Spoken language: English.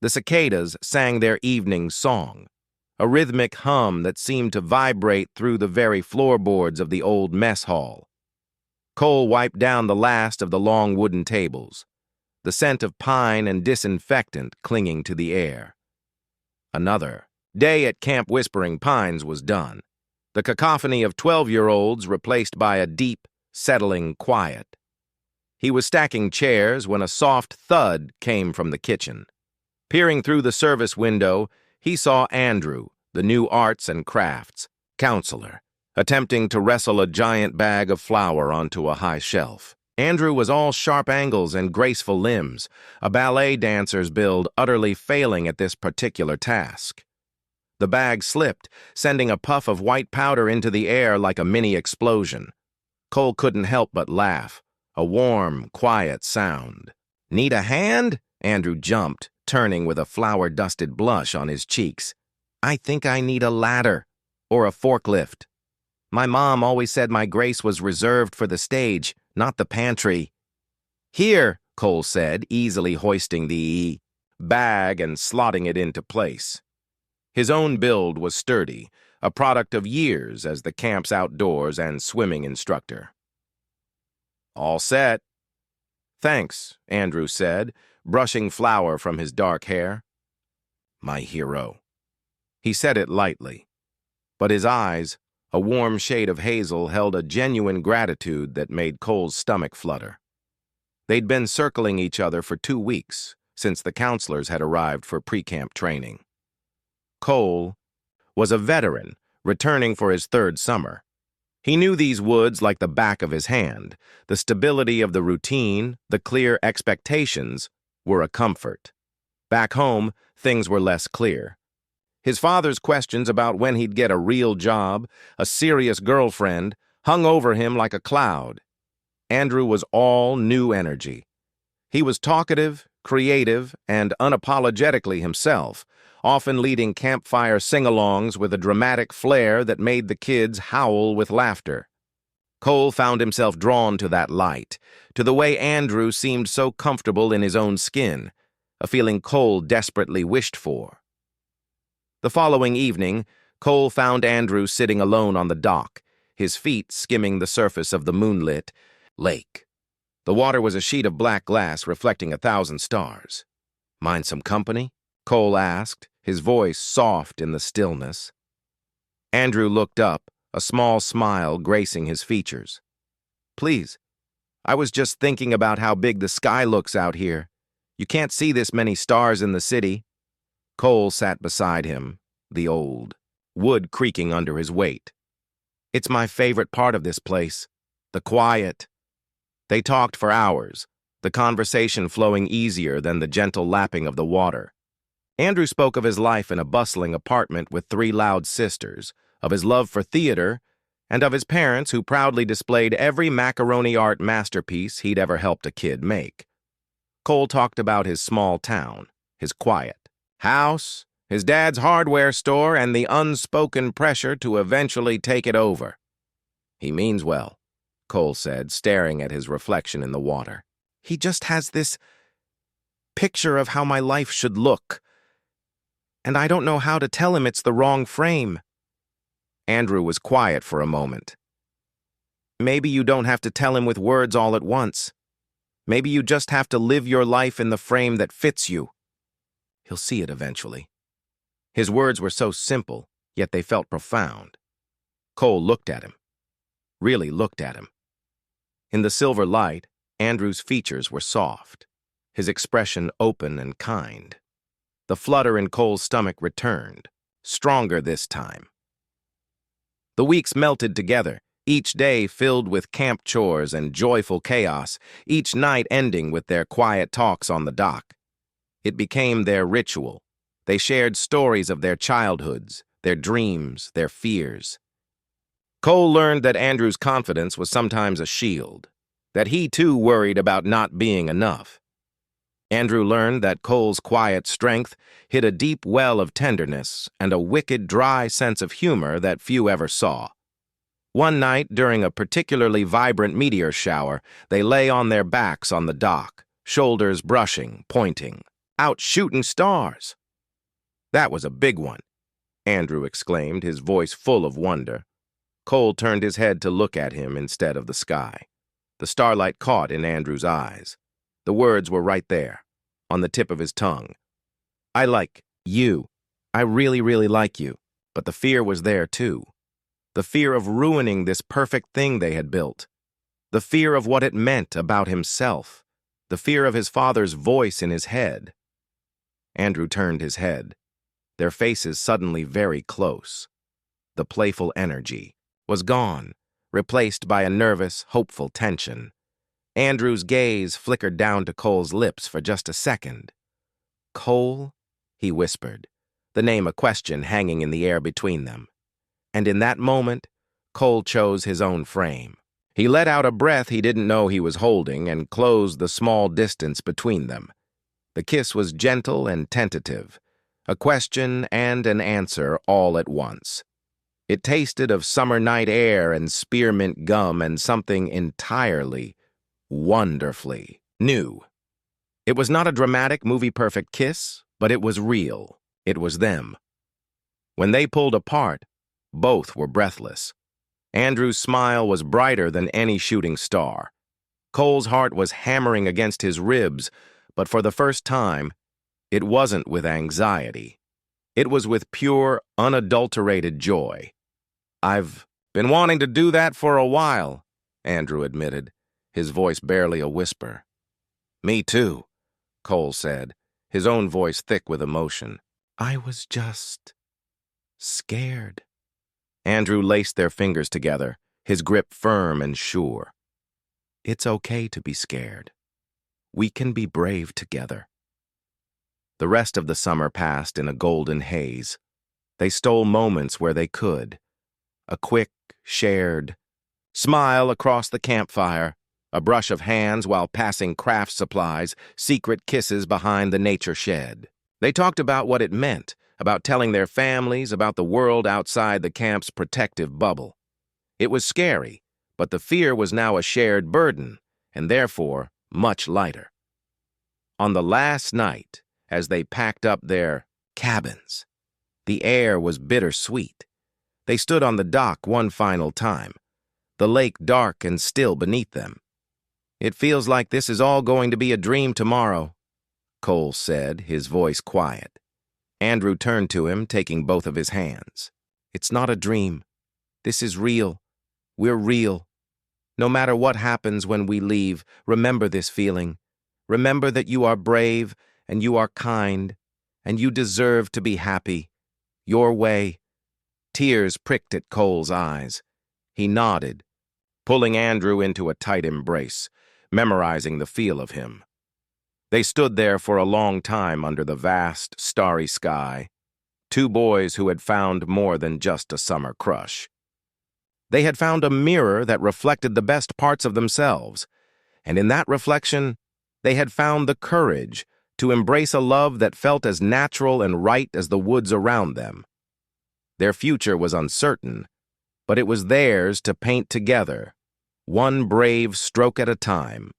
The cicadas sang their evening song, a rhythmic hum that seemed to vibrate through the very floorboards of the old mess hall. Cole wiped down the last of the long wooden tables, the scent of pine and disinfectant clinging to the air. Another day at Camp Whispering Pines was done, the cacophony of 12-year-olds replaced by a deep, settling quiet. He was stacking chairs when a soft thud came from the kitchen. Peering through the service window, he saw Andrew, the new arts and crafts counselor, attempting to wrestle a giant bag of flour onto a high shelf. Andrew was all sharp angles and graceful limbs, a ballet dancer's build utterly failing at this particular task. The bag slipped, sending a puff of white powder into the air like a mini explosion. Cole couldn't help but laugh, a warm, quiet sound. "Need a hand?" Andrew jumped, turning with a flour-dusted blush on his cheeks. "I think I need a ladder, or a forklift. My mom always said my grace was reserved for the stage, not the pantry." "Here," Cole said, easily hoisting the bag and slotting it into place. His own build was sturdy, a product of years as the camp's outdoors and swimming instructor. "All set." "Thanks," Andrew said, brushing flour from his dark hair. "My hero." He said it lightly, but his eyes, a warm shade of hazel, held a genuine gratitude that made Cole's stomach flutter. They'd been circling each other for 2 weeks, since the counselors had arrived for pre-camp training. Cole was a veteran, returning for his 3rd summer. He knew these woods like the back of his hand. The stability of the routine, the clear expectations, were a comfort. Back home, things were less clear. His father's questions about when he'd get a real job, a serious girlfriend, hung over him like a cloud. Andrew was all new energy. He was talkative, creative, and unapologetically himself, often leading campfire sing-alongs with a dramatic flair that made the kids howl with laughter. Cole found himself drawn to that light, to the way Andrew seemed so comfortable in his own skin, a feeling Cole desperately wished for. The following evening, Cole found Andrew sitting alone on the dock, his feet skimming the surface of the moonlit lake. The water was a sheet of black glass reflecting 1,000 stars. "Mind some company?" Cole asked, his voice soft in the stillness. Andrew looked up, a small smile gracing his features. "Please, I was just thinking about how big the sky looks out here. You can't see this many stars in the city." Cole sat beside him, the old wood creaking under his weight. "It's my favorite part of this place, the quiet." They talked for hours, the conversation flowing easier than the gentle lapping of the water. Andrew spoke of his life in a bustling apartment with 3 loud sisters, of his love for theater, and of his parents who proudly displayed every macaroni art masterpiece he'd ever helped a kid make. Cole talked about his small town, his quiet house, his dad's hardware store, and the unspoken pressure to eventually take it over. "He means well," Cole said, staring at his reflection in the water. "He just has this picture of how my life should look, and I don't know how to tell him it's the wrong frame." Andrew was quiet for a moment. "Maybe you don't have to tell him with words all at once. Maybe you just have to live your life in the frame that fits you. He'll see it eventually." His words were so simple, yet they felt profound. Cole looked at him, really looked at him. In the silver light, Andrew's features were soft, his expression open and kind. The flutter in Cole's stomach returned, stronger this time. The weeks melted together, each day filled with camp chores and joyful chaos, each night ending with their quiet talks on the dock. It became their ritual. They shared stories of their childhoods, their dreams, their fears. Cole learned that Andrew's confidence was sometimes a shield, that he too worried about not being enough. Andrew learned that Cole's quiet strength hid a deep well of tenderness and a wicked, dry sense of humor that few ever saw. One night, during a particularly vibrant meteor shower, they lay on their backs on the dock, shoulders brushing, pointing. out shooting stars." "That was a big one," Andrew exclaimed, his voice full of wonder. Cole turned his head to look at him instead of the sky. The starlight caught in Andrew's eyes. The words were right there, on the tip of his tongue. "I like you. I really, really like you." But the fear was there too. The fear of ruining this perfect thing they had built. The fear of what it meant about himself. The fear of his father's voice in his head. Andrew turned his head, their faces suddenly very close. The playful energy was gone, replaced by a nervous, hopeful tension. Andrew's gaze flickered down to Cole's lips for just a second. "Cole?" he whispered, the name a question hanging in the air between them. And in that moment, Cole chose his own frame. He let out a breath he didn't know he was holding and closed the small distance between them. The kiss was gentle and tentative, a question and an answer all at once. It tasted of summer night air and spearmint gum and something entirely, wonderfully new. It was not a dramatic, movie-perfect kiss, but it was real. It was them. When they pulled apart, both were breathless. Andrew's smile was brighter than any shooting star. Cole's heart was hammering against his ribs, but for the first time, it wasn't with anxiety. It was with pure, unadulterated joy. "I've been wanting to do that for a while," Andrew admitted, his voice barely a whisper. "Me too," Cole said, his own voice thick with emotion. "I was just scared." Andrew laced their fingers together, his grip firm and sure. "It's okay to be scared. We can be brave together." The rest of the summer passed in a golden haze. They stole moments where they could. A quick, shared smile across the campfire, a brush of hands while passing craft supplies, secret kisses behind the nature shed. They talked about what it meant, about telling their families, about the world outside the camp's protective bubble. It was scary, but the fear was now a shared burden, and therefore much lighter. On the last night, as they packed up their cabins, the air was bittersweet. They stood on the dock one final time, the lake dark and still beneath them. "It feels like this is all going to be a dream tomorrow," Cole said, his voice quiet. Andrew turned to him, taking both of his hands. "It's not a dream. This is real. We're real. No matter what happens when we leave, remember this feeling. Remember that you are brave, and you are kind, and you deserve to be happy. Your way." Tears pricked at Cole's eyes. He nodded, pulling Andrew into a tight embrace, memorizing the feel of him. They stood there for a long time under the vast, starry sky, two boys who had found more than just a summer crush. They had found a mirror that reflected the best parts of themselves, and in that reflection, they had found the courage to embrace a love that felt as natural and right as the woods around them. Their future was uncertain, but it was theirs to paint together, one brave stroke at a time.